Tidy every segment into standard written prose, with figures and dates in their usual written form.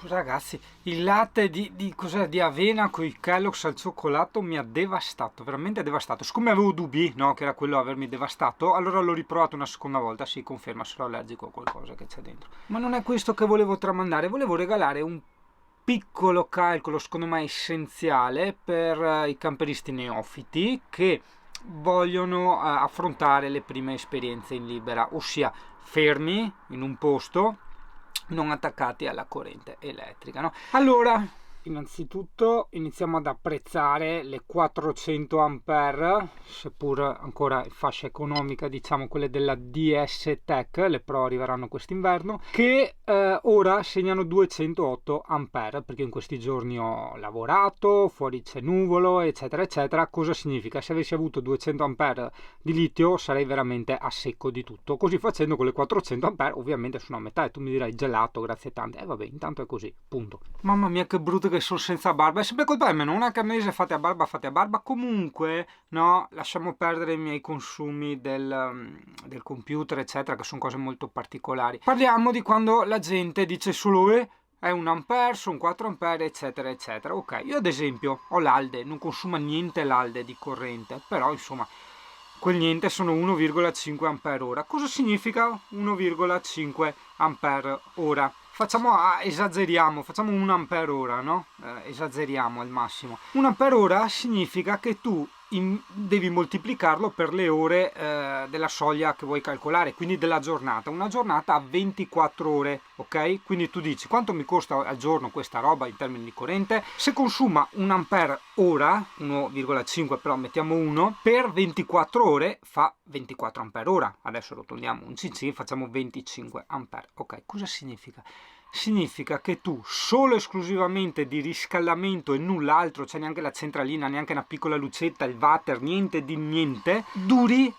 Ragazzi, il latte cos'è, di avena con i Kellogg's al cioccolato mi ha devastato, veramente devastato. Siccome avevo dubbi, no, che era quello a avermi devastato, allora l'ho riprovato una seconda volta, si conferma, sono allergico a qualcosa che c'è dentro. Ma non è questo che volevo tramandare, volevo regalare un piccolo calcolo, secondo me essenziale, per i camperisti neofiti che vogliono affrontare le prime esperienze in libera, ossia fermi in un posto, non attaccati alla corrente elettrica, no? Allora, innanzitutto iniziamo ad apprezzare le 400 ampere, seppur ancora in fascia economica, diciamo quelle della DS Tech, le Pro arriveranno quest'inverno, che ora segnano 208 ampere, perché in questi giorni ho lavorato, fuori c'è nuvolo, eccetera, eccetera. Cosa significa? Se avessi avuto 200 ampere di litio sarei veramente a secco di tutto. Così facendo con le 400 ampere ovviamente sono a metà e tu mi dirai gelato, grazie tante. Vabbè, intanto è così, punto. Mamma mia che brutto che sono senza barba, è sempre colpa mia, non è che a mese fate a barba, comunque, no, lasciamo perdere i miei consumi del computer, eccetera, che sono cose molto particolari. Parliamo di quando la gente dice solo è un ampere, sono 4 ampere, eccetera, eccetera. Ok, io ad esempio ho l'Alde, non consuma niente l'Alde di corrente, però insomma, quel niente sono 1,5 ampere ora. Cosa significa 1,5 ampere ora? Esageriamo, facciamo 1 ampere ora, no? Esageriamo al massimo. 1 ampere ora significa che tu devi moltiplicarlo per le ore della soglia che vuoi calcolare, quindi della giornata. Una giornata ha 24 ore, ok? Quindi tu dici quanto mi costa al giorno questa roba in termini di corrente. Se consuma 1 ampere ora, 1,5 però mettiamo 1, per 24 ore fa 24 ampere ora. Adesso lo togliamo un cc, facciamo 25 ampere. Ok, cosa significa? Significa che tu solo esclusivamente di riscaldamento e nulla altro, c'è neanche la centralina, neanche una piccola lucetta, il water, niente di niente, duri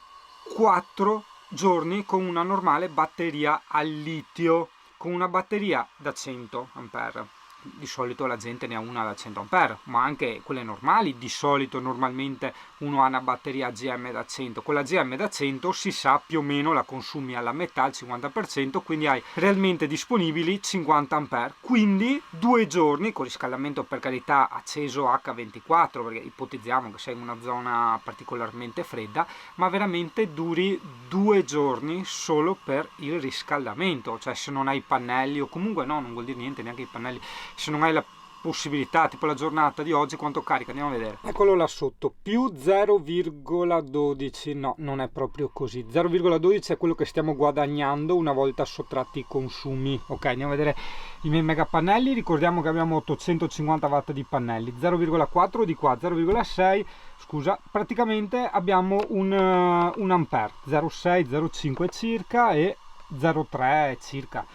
4 giorni con una normale batteria al litio, con una batteria da 100 ampere. Di solito la gente ne ha una da 100 ampere, ma anche quelle normali, di solito normalmente uno ha una batteria AGM da 100. Con la AGM da 100 si sa più o meno la consumi alla metà, al 50%, quindi hai realmente disponibili 50 ampere. Quindi 2 giorni con riscaldamento, per carità, acceso H24, perché ipotizziamo che sei in una zona particolarmente fredda, ma veramente duri 2 giorni solo per il riscaldamento. Cioè, se non hai pannelli, o comunque no, non vuol dire niente neanche i pannelli, se non hai la possibilità, tipo la giornata di oggi quanto carica, andiamo a vedere. Eccolo là sotto, più 0,12, no, non è proprio così. 0,12 è quello che stiamo guadagnando una volta sottratti i consumi. Ok, andiamo a vedere i miei megapannelli. Ricordiamo che abbiamo 850 watt di pannelli, 0,4 di qua, 0,6, scusa, praticamente abbiamo un ampere, 0,6, 0,5 circa e 0,3 circa.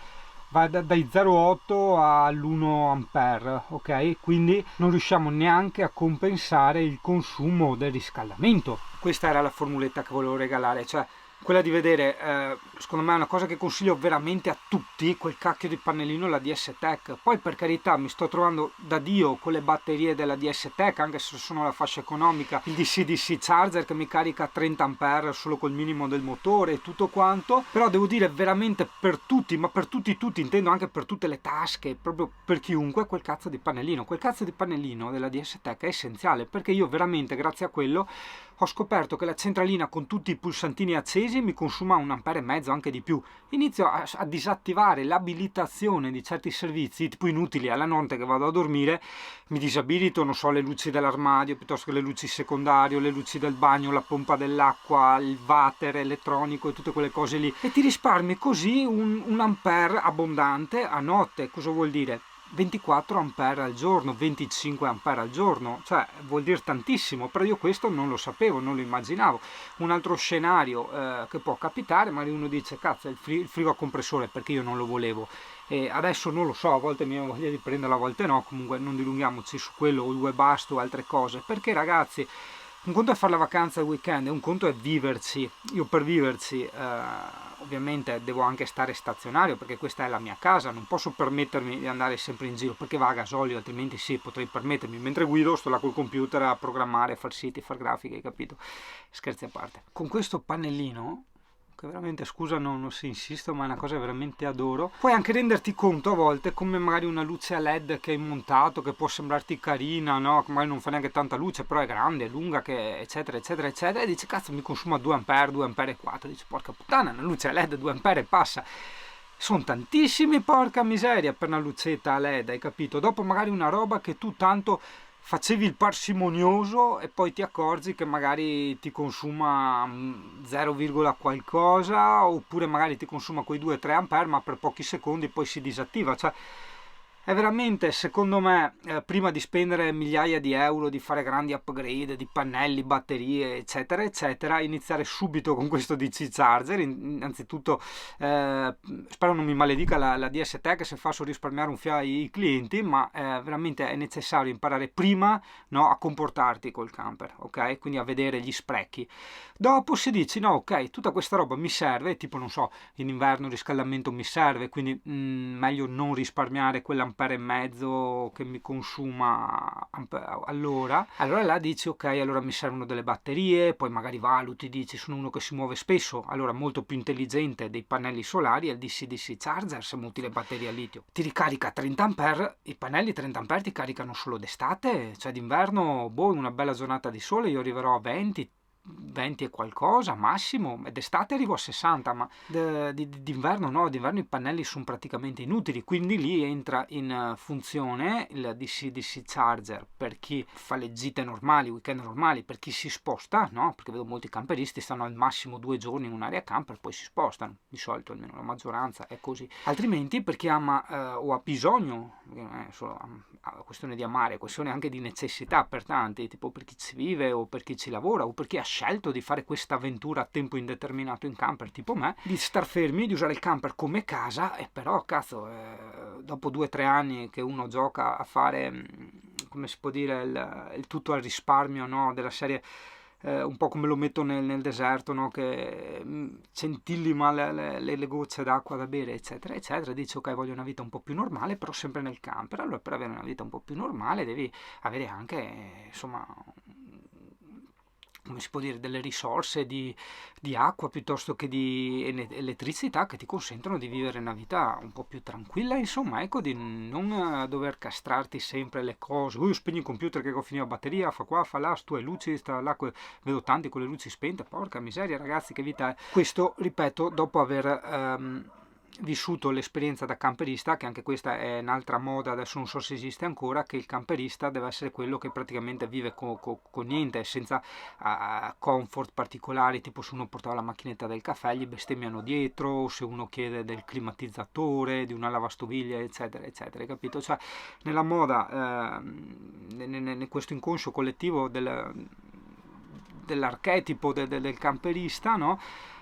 Va dai 0,8 all'1 ampere, ok? Quindi non riusciamo neanche a compensare il consumo del riscaldamento. Questa era la formuletta che volevo regalare, cioè quella di vedere, secondo me è una cosa che consiglio veramente a tutti, quel cacchio di pannellino, la DS Tech. Poi per carità mi sto trovando da Dio con le batterie della DS Tech, anche se sono la fascia economica, il DC-DC charger che mi carica 30 ampere solo col minimo del motore e tutto quanto, però devo dire veramente per tutti, ma per tutti, intendo anche per tutte le tasche, proprio per chiunque, quel cazzo di pannellino della DS Tech è essenziale, perché io veramente grazie a quello ho scoperto che la centralina con tutti i pulsantini accesi mi consuma 1,5 ampere, anche di più. Inizio a disattivare l'abilitazione di certi servizi, tipo inutili, alla notte che vado a dormire, mi disabilito, non so, le luci dell'armadio, piuttosto che le luci secondarie, le luci del bagno, la pompa dell'acqua, il water elettronico e tutte quelle cose lì. E ti risparmi così un ampere abbondante a notte. Cosa vuol dire? 24 ampere al giorno, 25 ampere al giorno, cioè vuol dire tantissimo, però io questo non lo sapevo, non lo immaginavo. Un altro scenario che può capitare, magari uno dice cazzo il frigo a compressore, perché io non lo volevo, e adesso non lo so, a volte mi ho voglia di prenderlo, a volte no, comunque non dilunghiamoci su quello, o il webasto o altre cose, perché ragazzi, un conto è fare la vacanza il weekend e un conto è viverci. Io per viverci ovviamente devo anche stare stazionario, perché questa è la mia casa, non posso permettermi di andare sempre in giro, perché va a gasolio, altrimenti sì, potrei permettermi. Mentre guido sto là col computer a programmare, far siti, far grafiche, hai capito? Scherzi a parte. Con questo pannellino che veramente, scusa, non si insisto, ma è una cosa che veramente adoro. Puoi anche renderti conto a volte come magari una luce a LED che hai montato, che può sembrarti carina, no? Che magari non fa neanche tanta luce, però è grande, è lunga, che eccetera, eccetera, eccetera, e dici, cazzo, mi consuma 2 ampere, 2 ampere e 4, dici, porca puttana, una luce a LED 2 ampere passa. Sono tantissimi, porca miseria, per una lucetta a LED, hai capito? Dopo magari una roba che tu tanto facevi il parsimonioso e poi ti accorgi che magari ti consuma 0, qualcosa, oppure magari ti consuma quei 2-3 ampere, ma per pochi secondi poi si disattiva. Cioè, è veramente, secondo me, prima di spendere migliaia di euro, di fare grandi upgrade di pannelli, batterie, eccetera, eccetera, iniziare subito con questo DC Charger. Innanzitutto, spero non mi maledica la DS Tech se faccio risparmiare un FIA ai clienti, ma veramente è necessario imparare prima, no, a comportarti col camper, ok? Quindi a vedere gli sprechi. Dopo si dici, no, ok, tutta questa roba mi serve, tipo, non so, in inverno il riscaldamento mi serve, quindi meglio non risparmiare quell'ampere e mezzo che mi consuma all'ora. Allora là dici, ok, allora mi servono delle batterie, poi magari valuti, dici, sono uno che si muove spesso, allora molto più intelligente dei pannelli solari è il DC-DC Charger, se monti le batterie a litio. Ti ricarica 30 ampere, i pannelli 30 ampere ti caricano solo d'estate, cioè d'inverno, boh, in una bella giornata di sole io arriverò a 20 e qualcosa massimo, ed estate arrivo a 60, ma d'inverno no, d'inverno i pannelli sono praticamente inutili, quindi lì entra in funzione il DC Charger per chi fa le gite normali, weekend normali, per chi si sposta, no? Perché vedo molti camperisti stanno al massimo 2 giorni in un'area camper, poi si spostano, di solito almeno la maggioranza è così. Altrimenti per chi ama o ha bisogno, solo questione di amare, questione anche di necessità per tanti, tipo per chi ci vive o per chi ci lavora o per chi ha scelto di fare questa avventura a tempo indeterminato in camper tipo me, di star fermi, di usare il camper come casa, e però cazzo, dopo 2 o 3 anni che uno gioca a fare, come si può dire, il tutto al risparmio, no? Della serie, un po' come lo metto nel deserto, no? Che centillima le gocce d'acqua da bere, eccetera, eccetera, dici, ok, voglio una vita un po' più normale, però sempre nel camper. Allora, per avere una vita un po' più normale devi avere anche, insomma, come si può dire, delle risorse di acqua piuttosto che di elettricità che ti consentono di vivere una vita un po' più tranquilla, insomma, ecco, di non dover castrarti sempre le cose. Spegni il computer che ho finito la batteria, fa qua, fa là, stu e luci, sta là, vedo tanti con le luci spente, porca miseria ragazzi, che vita è. Questo, ripeto, dopo aver vissuto l'esperienza da camperista, che anche questa è un'altra moda, adesso non so se esiste ancora, che il camperista deve essere quello che praticamente vive con niente, senza comfort particolari, tipo se uno portava la macchinetta del caffè gli bestemmiano dietro, o se uno chiede del climatizzatore, di una lavastoviglie, eccetera, eccetera, hai capito? Cioè, nella moda, in questo inconscio collettivo dell'archetipo del camperista, no?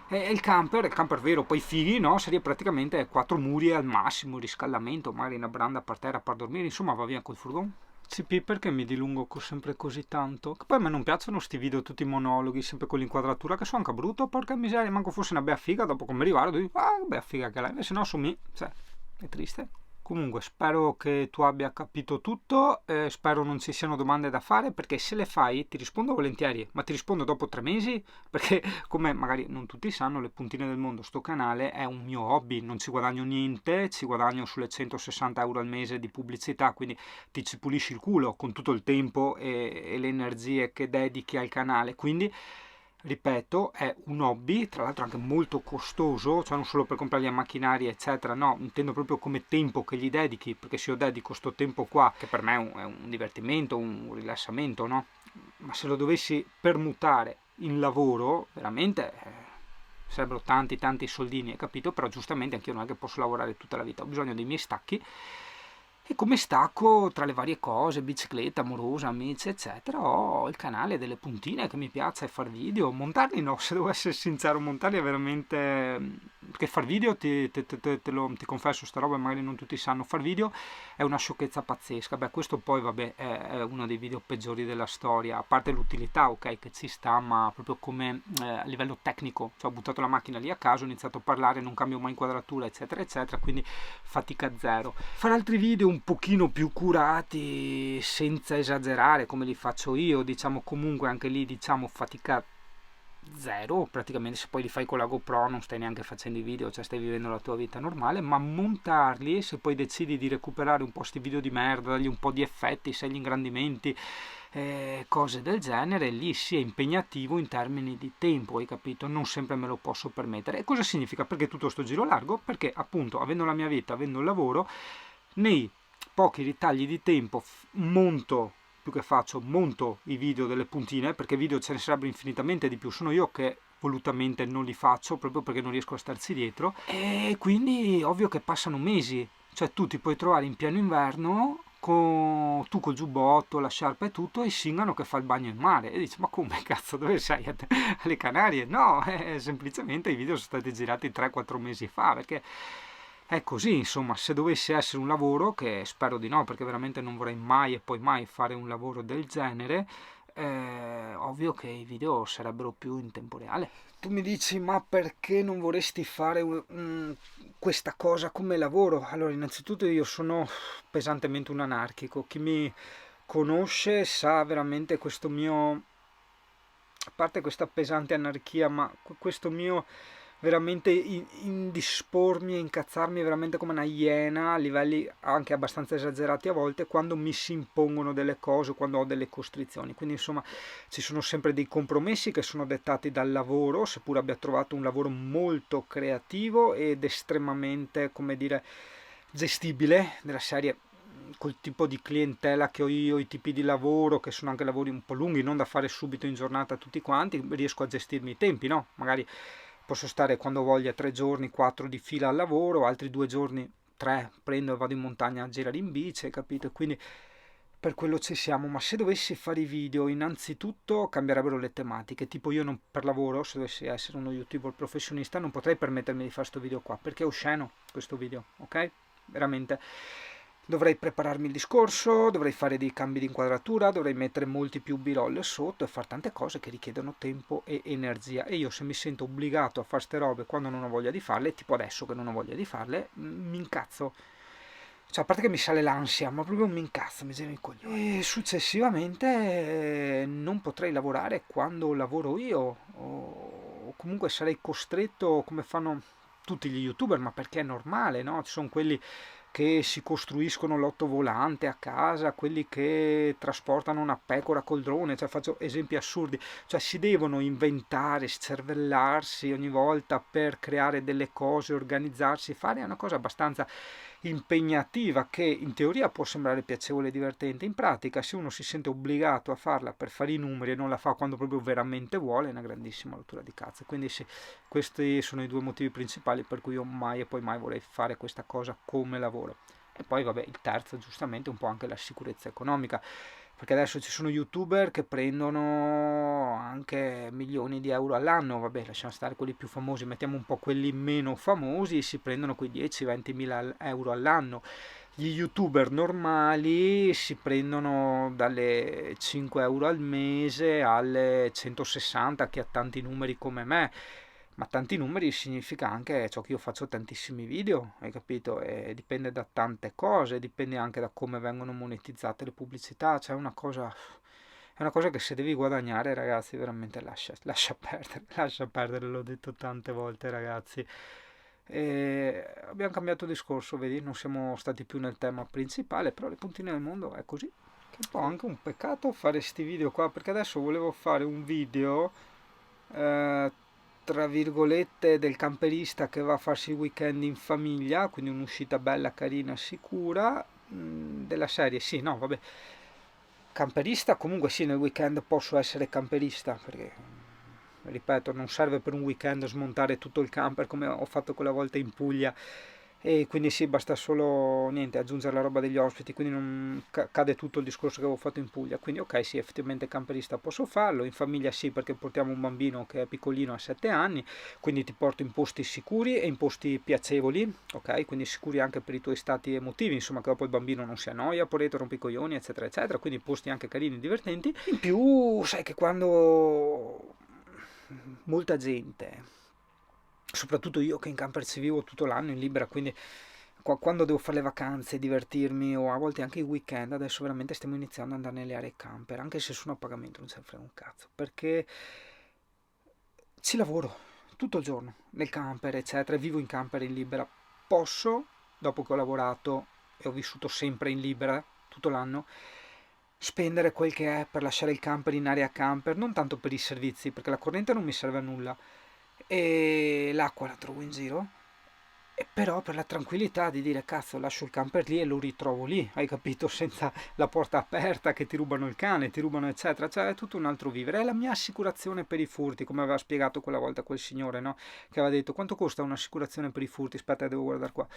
E il camper vero, poi fighi, no? Seria praticamente 4 muri al massimo, riscaldamento, magari una branda per terra per dormire, insomma va via col furgone. CP, perché mi dilungo sempre così tanto? Che poi a me non piacciono sti video tutti monologhi, sempre con l'inquadratura, che sono anche brutto, porca miseria, manco fosse una bella figa, dopo come riguardo, dico, bella figa che lei, se no su me, cioè, è triste. Comunque spero che tu abbia capito tutto, spero non ci siano domande da fare, perché se le fai ti rispondo volentieri, ma ti rispondo dopo 3 mesi, perché come magari non tutti sanno, le puntine del mondo, sto canale è un mio hobby, non ci guadagno niente, ci guadagno sulle 160 euro al mese di pubblicità, quindi ti ci pulisci il culo con tutto il tempo e le energie che dedichi al canale, quindi ripeto, è un hobby, tra l'altro anche molto costoso, cioè non solo per comprare gli macchinari eccetera, no, intendo proprio come tempo che gli dedichi, perché se io dedico sto tempo qua, che per me è un divertimento, un rilassamento, no? Ma se lo dovessi permutare in lavoro, veramente sarebbero tanti soldini, hai capito? Però giustamente anche io non è che posso lavorare tutta la vita, ho bisogno dei miei stacchi. E come stacco tra le varie cose, bicicletta, amorosa, amici, eccetera, ho il canale delle puntine che mi piace far video, montarli no, se devo essere sincero, montarli è veramente... perché far video, ti confesso sta roba, magari non tutti sanno, far video è una sciocchezza pazzesca. Beh, questo poi, vabbè, è uno dei video peggiori della storia, a parte l'utilità, ok, che ci sta, ma proprio come a livello tecnico, cioè ho buttato la macchina lì a caso, ho iniziato a parlare, non cambio mai inquadratura, eccetera, eccetera, quindi fatica zero. Fare altri video un pochino più curati, senza esagerare come li faccio io, diciamo, comunque anche lì, diciamo, fatica zero, praticamente. Se poi li fai con la GoPro non stai neanche facendo i video, cioè stai vivendo la tua vita normale, ma montarli, se poi decidi di recuperare un po' sti video di merda, dargli un po' di effetti, sai, gli ingrandimenti, cose del genere, lì sì è impegnativo in termini di tempo, hai capito? Non sempre me lo posso permettere. E cosa significa? Perché tutto sto giro largo? Perché appunto, avendo la mia vita, avendo il lavoro, nei pochi ritagli di tempo monto, più che faccio, monto i video delle puntine, perché video ce ne sarebbero infinitamente di più, sono io che volutamente non li faccio proprio perché non riesco a starci dietro, e quindi ovvio che passano mesi, cioè tu ti puoi trovare in pieno inverno tu col giubbotto, la sciarpa e tutto, e Singano che fa il bagno in mare e dici ma come cazzo, dove sei? Alle Canarie? No, semplicemente i video sono stati girati 3-4 mesi fa, perché è così, insomma. Se dovesse essere un lavoro, che spero di no, perché veramente non vorrei mai e poi mai fare un lavoro del genere, ovvio che i video sarebbero più in tempo reale. Tu mi dici, ma perché non vorresti fare questa cosa come lavoro? Allora, innanzitutto io sono pesantemente un anarchico. Chi mi conosce sa veramente questo mio, a parte questa pesante anarchia, ma questo mio veramente indispormi e incazzarmi veramente come una iena a livelli anche abbastanza esagerati a volte quando mi si impongono delle cose, quando ho delle costrizioni. Quindi insomma ci sono sempre dei compromessi che sono dettati dal lavoro, seppur abbia trovato un lavoro molto creativo ed estremamente, come dire, gestibile, della serie col tipo di clientela che ho io, i tipi di lavoro, che sono anche lavori un po' lunghi, non da fare subito in giornata tutti quanti, riesco a gestirmi i tempi, no? Magari posso stare quando voglia 3 giorni, 4 di fila al lavoro, altri 2 giorni, 3, prendo e vado in montagna a girare in bici, capito? Quindi per quello ci siamo, ma se dovessi fare i video, innanzitutto cambierebbero le tematiche, tipo io non, per lavoro, se dovessi essere uno youtuber professionista, non potrei permettermi di fare questo video qua, perché è osceno questo video, ok? Veramente. Dovrei prepararmi il discorso, dovrei fare dei cambi di inquadratura, dovrei mettere molti più b-roll sotto e fare tante cose che richiedono tempo e energia. E io se mi sento obbligato a fare ste robe quando non ho voglia di farle, tipo adesso che non ho voglia di farle, mi incazzo. Cioè, a parte che mi sale l'ansia, ma proprio mi incazzo, mi giro i coglioni. E successivamente non potrei lavorare quando lavoro io, o comunque sarei costretto, come fanno tutti gli youtuber, ma perché è normale, no? Ci sono quelli che si costruiscono l'ottovolante a casa, quelli che trasportano una pecora col drone, cioè faccio esempi assurdi, cioè si devono inventare, scervellarsi ogni volta per creare delle cose, organizzarsi, fare è una cosa abbastanza impegnativa che in teoria può sembrare piacevole e divertente, in pratica se uno si sente obbligato a farla per fare i numeri e non la fa quando proprio veramente vuole è una grandissima rottura di cazzo. Quindi sì, questi sono i due motivi principali per cui io mai e poi mai vorrei fare questa cosa come lavoro. E poi vabbè, il terzo giustamente è un po' anche la sicurezza economica, perché adesso ci sono youtuber che prendono anche milioni di euro all'anno, vabbè lasciamo stare quelli più famosi, mettiamo un po' quelli meno famosi, si prendono quei 10-20 mila euro all'anno. Gli youtuber normali si prendono dalle 5 euro al mese alle 160, che ha tanti numeri come me, ma tanti numeri significa anche ciò che io faccio tantissimi video, hai capito? E dipende da tante cose, dipende anche da come vengono monetizzate le pubblicità, cioè è una cosa che se devi guadagnare, ragazzi, veramente lascia perdere, lascia perdere, l'ho detto tante volte, ragazzi. E abbiamo cambiato discorso, vedi, non siamo stati più nel tema principale, però le puntine del mondo è così. Che è un po' anche un peccato fare sti video qua, perché adesso volevo fare un video eh, tra virgolette del camperista che va a farsi il weekend in famiglia, quindi un'uscita bella, carina, sicura, della serie, sì, no, vabbè, camperista comunque sì, nel weekend posso essere camperista, perché, ripeto, non serve per un weekend smontare tutto il camper come ho fatto quella volta in Puglia, e quindi sì, basta solo niente, aggiungere la roba degli ospiti, quindi non cade tutto il discorso che avevo fatto in Puglia. Quindi ok, sì, effettivamente camperista posso farlo, in famiglia sì, perché portiamo un bambino che è piccolino, a 7 anni, quindi ti porto in posti sicuri e in posti piacevoli, ok? Quindi sicuri anche per i tuoi stati emotivi, insomma, che dopo il bambino non si annoia, Poreto rompe i coglioni, eccetera, eccetera, quindi posti anche carini, divertenti. In più, sai che quando molta gente, soprattutto io che in camper ci vivo tutto l'anno in libera, quindi quando devo fare le vacanze, divertirmi o a volte anche i weekend, adesso veramente stiamo iniziando ad andare nelle aree camper, anche se sono a pagamento non se ne frega un cazzo, perché ci lavoro tutto il giorno nel camper, eccetera, vivo in camper in libera. Posso, dopo che ho lavorato e ho vissuto sempre in libera tutto l'anno, spendere quel che è per lasciare il camper in area camper, non tanto per i servizi, perché la corrente non mi serve a nulla e l'acqua la trovo in giro, e però per la tranquillità di dire cazzo, lascio il camper lì e lo ritrovo lì, hai capito? Senza la porta aperta che ti rubano il cane, ti rubano eccetera, cioè è tutto un altro vivere. È la mia assicurazione per i furti, come aveva spiegato quella volta quel signore, no? Che aveva detto quanto costa un'assicurazione per i furti, aspetta devo guardare qua,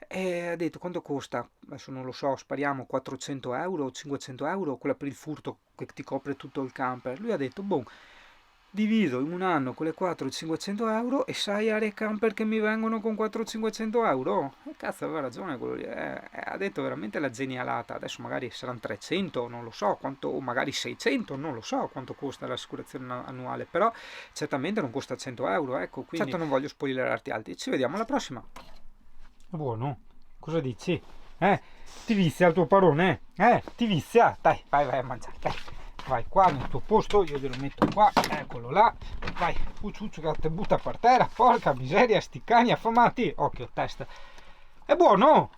e ha detto quanto costa, adesso non lo so, spariamo 400 euro, 500 euro, quella per il furto che ti copre tutto il camper. Lui ha detto boh, divido in un anno quelle 400-500 euro e sai aree camper che mi vengono con 400-500 euro? E cazzo, aveva ragione quello lì, ha detto veramente la genialata. Adesso magari saranno 300, non lo so quanto, o magari 600, non lo so quanto costa l'assicurazione annuale, però certamente non costa 100 euro, ecco, quindi certo non voglio spoilerarti altri. Ci vediamo alla prossima. Buono, cosa dici? Ti vizia il tuo parone? Ti vizia? Dai, vai a mangiare, dai. Vai qua nel tuo posto, io glielo metto qua, eccolo là, vai, ucciuccio che te butta per terra, porca miseria, sti cani affamati, occhio, testa, è buono?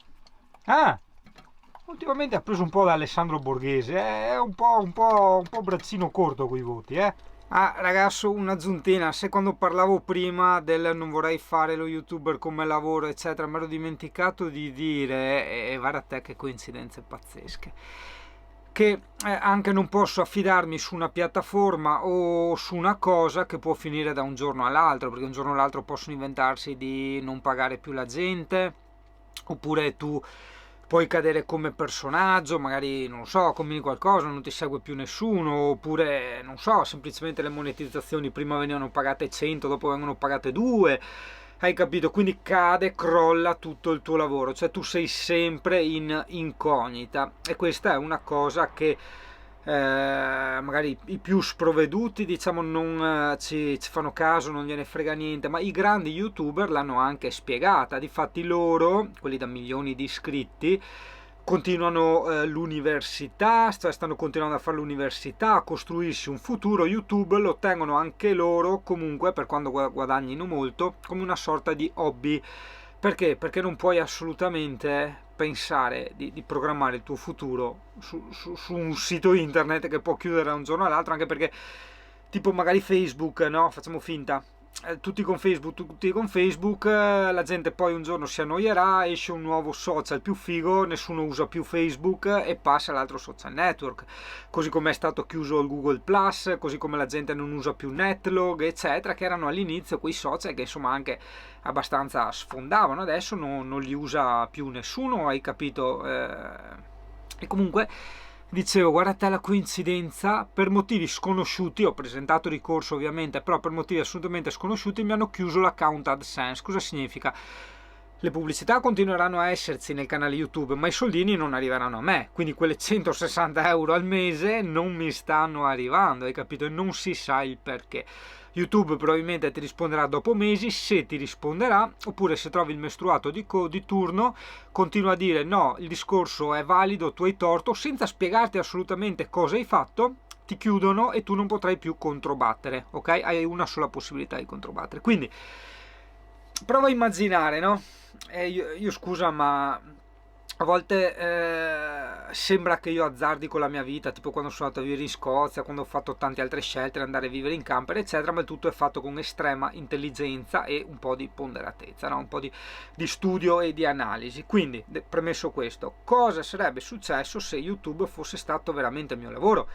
Ultimamente ha preso un po' da Alessandro Borghese, è un po' braccino corto coi voti, ragazzo, un'aggiuntina, se quando parlavo prima del non vorrei fare lo youtuber come lavoro, eccetera, mi ero dimenticato di dire, e guarda te che coincidenze pazzesche, che anche non posso affidarmi su una piattaforma o su una cosa che può finire da un giorno all'altro, perché un giorno all'altro possono inventarsi di non pagare più la gente, oppure tu puoi cadere come personaggio, magari non lo so, combini qualcosa, non ti segue più nessuno, oppure non so, semplicemente le monetizzazioni prima venivano pagate 100, dopo vengono pagate 2. Hai capito? Quindi cade, crolla tutto il tuo lavoro, cioè tu sei sempre in incognita, e questa è una cosa che magari i più sprovveduti diciamo non ci fanno caso, non gliene frega niente, ma i grandi youtuber l'hanno anche spiegata. Difatti loro, quelli da milioni di iscritti, continuano l'università, stanno continuando a fare l'università, a costruirsi un futuro. YouTube lo tengono anche loro comunque, per quando guadagnino molto, come una sorta di hobby. Perché? Perché non puoi assolutamente pensare di programmare il tuo futuro su un sito internet che può chiudere da un giorno all'altro, anche perché tipo magari Facebook, no? Facciamo finta, tutti con Facebook, la gente poi un giorno si annoierà, esce un nuovo social più figo, nessuno usa più Facebook e passa all'altro social network, così come è stato chiuso il Google Plus, così come la gente non usa più Netlog, eccetera, che erano all'inizio quei social che insomma anche abbastanza sfondavano. Adesso non li usa più nessuno, hai capito? E comunque dicevo, guardate la coincidenza, per motivi sconosciuti, ho presentato ricorso ovviamente, però per motivi assolutamente sconosciuti mi hanno chiuso l'account AdSense. Cosa significa? Le pubblicità continueranno a esserci nel canale YouTube, ma i soldini non arriveranno a me, quindi quelle 160 euro al mese non mi stanno arrivando, hai capito? E non si sa il perché. YouTube probabilmente ti risponderà dopo mesi, se ti risponderà, oppure se trovi il mestruato di turno continua a dire no, il discorso è valido, tu hai torto, senza spiegarti assolutamente cosa hai fatto, ti chiudono e tu non potrai più controbattere, ok? Hai una sola possibilità di controbattere. Quindi prova a immaginare, no? Io scusa, ma a volte sembra che io azzardi con la mia vita, tipo quando sono andato a vivere in Scozia, quando ho fatto tante altre scelte di andare a vivere in camper, eccetera, ma il tutto è fatto con estrema intelligenza e un po' di ponderatezza, no? Un po' di studio e di analisi. Quindi, premesso questo, cosa sarebbe successo se YouTube fosse stato veramente il mio lavoro?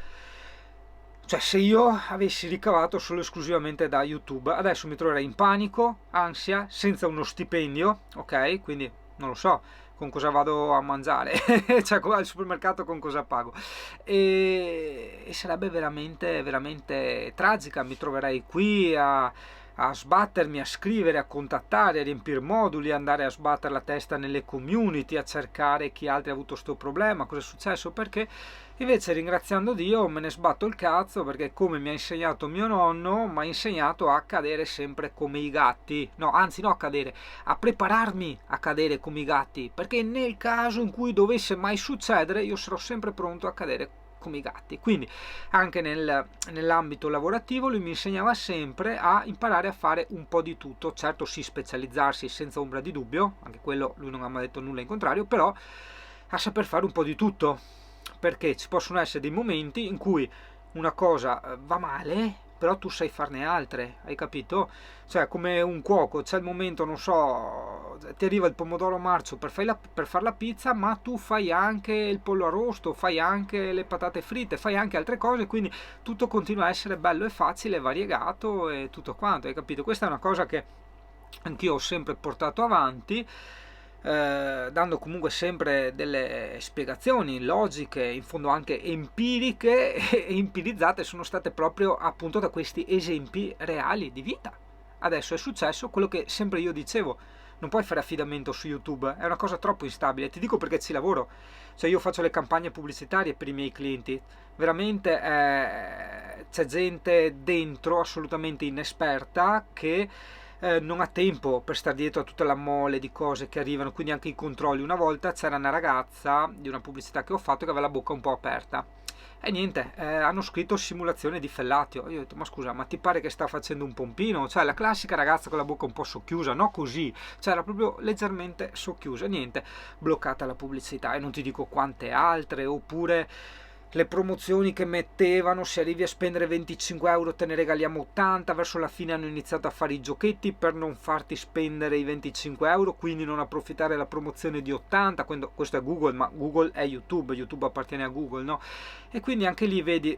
Cioè, se io avessi ricavato solo esclusivamente da YouTube, adesso mi troverei in panico, ansia, senza uno stipendio, ok? Quindi non lo so con cosa vado a mangiare, cioè al supermercato con cosa pago, e sarebbe veramente veramente tragica. Mi troverei qui a sbattermi, a scrivere, a contattare, a riempire moduli, andare a sbattere la testa nelle community, a cercare chi altri ha avuto sto problema, cosa è successo, perché invece, ringraziando Dio, me ne sbatto il cazzo, perché come mi ha insegnato mio nonno, mi ha insegnato a cadere sempre come i gatti, no, anzi no a cadere, a prepararmi a cadere come i gatti, perché nel caso in cui dovesse mai succedere io sarò sempre pronto a cadere come i gatti. Quindi anche nell'ambito lavorativo lui mi insegnava sempre a imparare a fare un po' di tutto, certo sì, specializzarsi senza ombra di dubbio, anche quello lui non ha mai detto nulla in contrario, però a saper fare un po' di tutto, perché ci possono essere dei momenti in cui una cosa va male, però tu sai farne altre, hai capito? Cioè, come un cuoco, c'è il momento, non so, ti arriva il pomodoro marcio per fare la pizza, ma tu fai anche il pollo arrosto, fai anche le patate fritte, fai anche altre cose, quindi tutto continua a essere bello e facile, variegato e tutto quanto, hai capito? Questa è una cosa che anch'io ho sempre portato avanti, dando comunque sempre delle spiegazioni logiche, in fondo anche empiriche e empirizzate, sono state proprio appunto da questi esempi reali di vita. Adesso è successo quello che sempre io dicevo: non puoi fare affidamento su YouTube, è una cosa troppo instabile. Ti dico perché ci lavoro, cioè io faccio le campagne pubblicitarie per i miei clienti, veramente c'è gente dentro assolutamente inesperta che non ha tempo per stare dietro a tutta la mole di cose che arrivano, quindi anche i controlli. Una volta c'era una ragazza di una pubblicità che ho fatto che aveva la bocca un po' aperta e niente, hanno scritto simulazione di fellatio. Io ho detto: ma scusa, ma ti pare che sta facendo un pompino? Cioè la classica ragazza con la bocca un po' socchiusa, no così, cioè era proprio leggermente socchiusa. Niente, bloccata la pubblicità, e non ti dico quante altre. Oppure le promozioni che mettevano: se arrivi a spendere 25 euro te ne regaliamo 80, verso la fine hanno iniziato a fare i giochetti per non farti spendere i 25 euro, quindi non approfittare della promozione di 80. Questo è Google, ma Google è YouTube, YouTube appartiene a Google, no? E quindi anche lì vedi,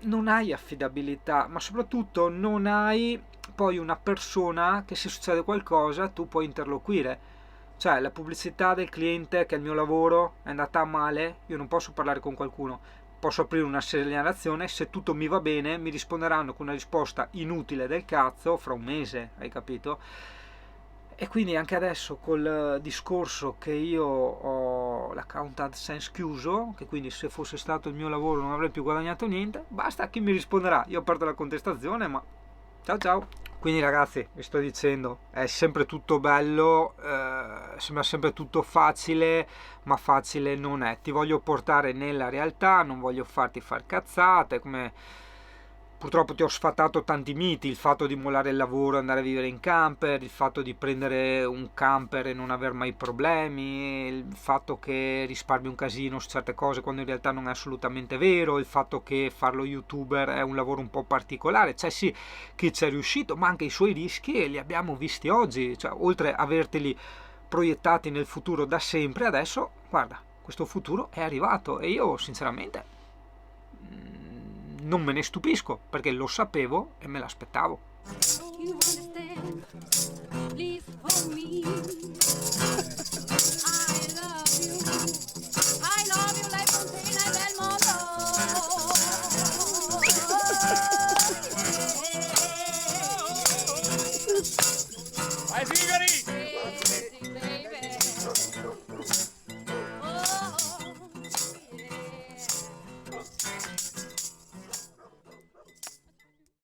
non hai affidabilità, ma soprattutto non hai poi una persona che, se succede qualcosa, tu puoi interloquire. Cioè la pubblicità del cliente, che è il mio lavoro, è andata male, io non posso parlare con qualcuno, posso aprire una segnalazione, se tutto mi va bene mi risponderanno con una risposta inutile del cazzo fra un mese, hai capito? E quindi anche adesso col discorso che io ho l'account AdSense chiuso, che quindi se fosse stato il mio lavoro non avrei più guadagnato niente, basta, chi mi risponderà? Io ho aperto la contestazione, ma ciao ciao. Quindi ragazzi, vi sto dicendo, è sempre tutto bello, sembra sempre tutto facile, ma facile non è. Ti voglio portare nella realtà, non voglio farti far cazzate, come purtroppo ti ho sfatato tanti miti: il fatto di mollare il lavoro e andare a vivere in camper, il fatto di prendere un camper e non aver mai problemi, il fatto che risparmi un casino su certe cose quando in realtà non è assolutamente vero, il fatto che farlo youtuber è un lavoro un po' particolare. Cioè sì, chi ci è riuscito, ma anche i suoi rischi li abbiamo visti oggi, cioè oltre a averteli proiettati nel futuro da sempre, adesso guarda, questo futuro è arrivato e io sinceramente non me ne stupisco, perché lo sapevo e me l'aspettavo. Vai Sigari!